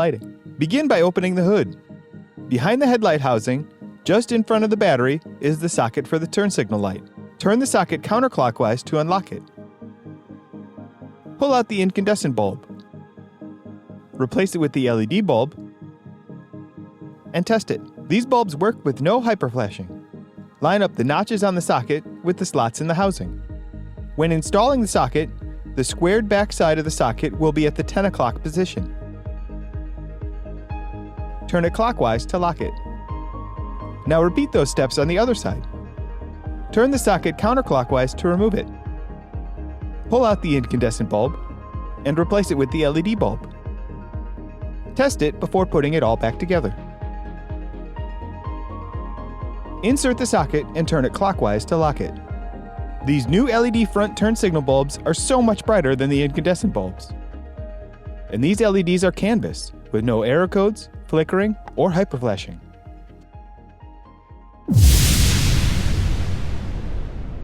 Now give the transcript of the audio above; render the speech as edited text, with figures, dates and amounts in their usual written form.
lighting. Begin by opening the hood. Behind the headlight housing, just in front of the battery, is the socket for the turn signal light. Turn the socket counterclockwise to unlock it. Pull out the incandescent bulb. Replace it with the LED bulb and test it. These bulbs work with no hyperflashing. Line up the notches on the socket with the slots in the housing. When installing the socket, the squared back side of the socket will be at the 10 o'clock position. Turn it clockwise to lock it. Now repeat those steps on the other side. Turn the socket counterclockwise to remove it. Pull out the incandescent bulb and replace it with the LED bulb. Test it before putting it all back together. Insert the socket and turn it clockwise to lock it. These new LED front turn signal bulbs are so much brighter than the incandescent bulbs. And these LEDs are canvas, with no error codes, flickering, or hyperflashing.